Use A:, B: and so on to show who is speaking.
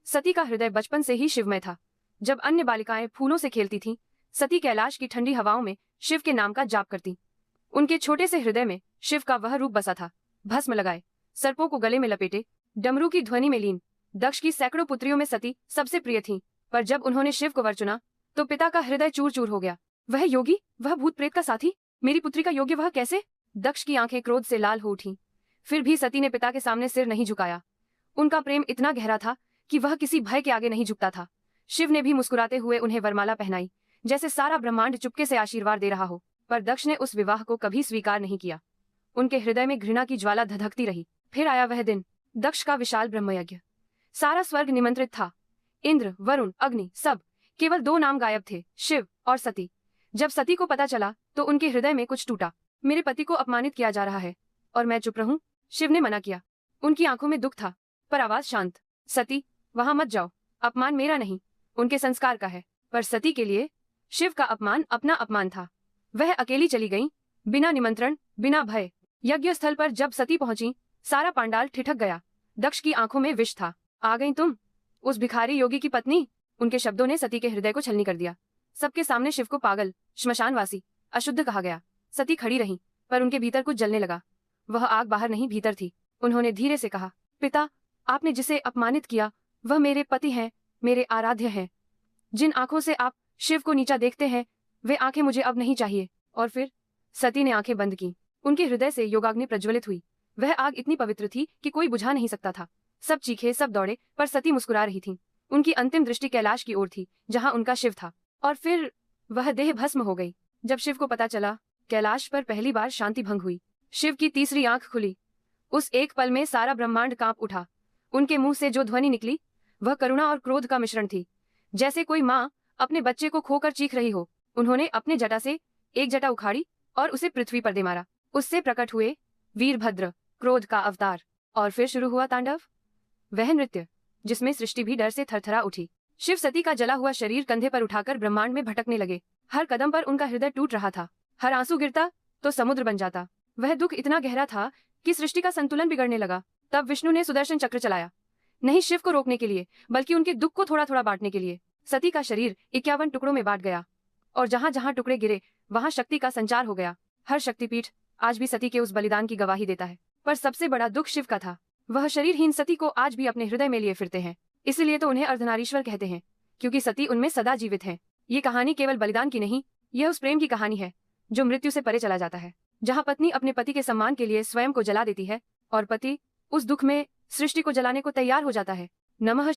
A: सती का हृदय बचपन से ही शिवमय था। जब अन्य बालिकाएं फूलों से खेलती थीं, सती कैलाश की ठंडी हवाओं में शिव के नाम का जाप करती। उनके छोटे से हृदय में शिव का वह रूप बसा था, भस्म लगाए, सर्पों को गले में लपेटे, डमरू की ध्वनि में लीन। दक्ष की सैकड़ों पुत्रियों में सती सबसे प्रिय थीं, पर जब उन्होंने शिव को वर चुना तो पिता का हृदय चूर चूर हो गया। वह योगी, वह भूत प्रेत का साथी, मेरी पुत्री का योग्य वह कैसे? दक्ष की आंखें क्रोध से लाल हो उठीं। फिर भी सती ने पिता के सामने सिर नहीं झुकाया। उनका प्रेम इतना गहरा था कि वह किसी भय के आगे नहीं झुकता था। शिव ने भी मुस्कुराते हुए उन्हें वरमाला पहनाई, जैसे सारा ब्रह्मांड चुपके से आशीर्वाद दे रहा हो। पर दक्ष ने उस विवाह को कभी स्वीकार नहीं किया। उनके हृदय में घृणा की ज्वाला धधकती रही। फिर आया वह दिन, दक्ष का विशाल ब्रह्मयज्ञ। सारा स्वर्ग निमंत्रित था, इंद्र, वरुण, अग्नि, सब। केवल दो नाम गायब थे, शिव और सती। जब सती को पता चला तो उनके हृदय में कुछ टूटा। मेरे पति को अपमानित किया जा रहा है और मैं चुप रहूं? शिव ने मना किया। उनकी आंखों में दुख था, पर आवाज शांत। सती, वहां मत जाओ, अपमान मेरा नहीं, उनके संस्कार का है। पर सती के लिए शिव का अपमान अपना अपमान था। वह अकेली चली गई, बिना निमंत्रण, बिना भय। यज्ञ स्थल पर जब सती पहुंची, सारा पांडाल ठिठक गया। दक्ष की आंखों में विष था। आ गई तुम, उस भिखारी योगी की पत्नी? उनके शब्दों ने सती के हृदय को छलनी कर दिया। सबके सामने शिव को पागल, श्मशानवासी, अशुद्ध कहा गया। सती खड़ी रही, पर उनके भीतर कुछ जलने लगा। वह आग बाहर नहीं भीतर थी। उन्होंने धीरे से कहा, पिता, आपने जिसे अपमानित किया वह मेरे पति हैं, मेरे आराध्य हैं। जिन आंखों से आप शिव को नीचा देखते हैं, वे आंखें मुझे अब नहीं चाहिए। और फिर सती ने आंखें बंद की। उनके हृदय से योगाग्नि प्रज्वलित हुई। वह आग इतनी पवित्र थी कि कोई बुझा नहीं सकता था। सब चीखे, सब दौड़े, पर सती मुस्कुरा रही थी। उनकी अंतिम दृष्टि कैलाश की ओर थी, जहां उनका शिव था। और फिर वह देह भस्म हो गई। जब शिव को पता चला, कैलाश पर पहली बार शांति भंग हुई। शिव की तीसरी आंख खुली। उस एक पल में सारा ब्रह्मांड कांप उठा। उनके मुंह से जो ध्वनि निकली वह करुणा और क्रोध का मिश्रण थी, जैसे कोई माँ अपने बच्चे को खोकर चीख रही हो। उन्होंने अपने जटा से एक जटा उखाड़ी और उसे पृथ्वी पर दे मारा। उससे प्रकट हुए वीरभद्र, क्रोध का अवतार। और फिर शुरू हुआ तांडव, वह नृत्य जिसमें सृष्टि भी डर से थरथरा उठी। शिव सती का जला हुआ शरीर कंधे पर उठाकर ब्रह्मांड में भटकने लगे। हर कदम पर उनका हृदय टूट रहा था। हर आंसू गिरता तो समुद्र बन जाता। वह दुख इतना गहरा था कि सृष्टि का संतुलन बिगड़ने लगा। तब विष्णु ने सुदर्शन चक्र चलाया, नहीं शिव को रोकने के लिए, बल्कि उनके दुख को थोड़ा थोड़ा बांटने के लिए। सती का शरीर 51 टुकड़ों में बांट गया, और जहां जहां टुकड़े गिरे वहां शक्ति का संचार हो गया। हर शक्तिपीठ आज भी सती के उस बलिदान की गवाही देता है। पर सबसे बड़ा दुख शिव का था। वह शरीरहीन सती को आज भी अपने हृदय में लिए फिरते हैं। इसलिए तो उन्हें अर्धनारीश्वर कहते हैं, क्योंकि सती उनमें सदा जीवित है। ये कहानी केवल बलिदान की नहीं, यह उस प्रेम की कहानी है जो मृत्यु से परे चला जाता है, जहाँ पत्नी अपने पति के सम्मान के लिए स्वयं को जला देती है और पति उस दुख में सृष्टि को जलाने को तैयार हो जाता है। नमः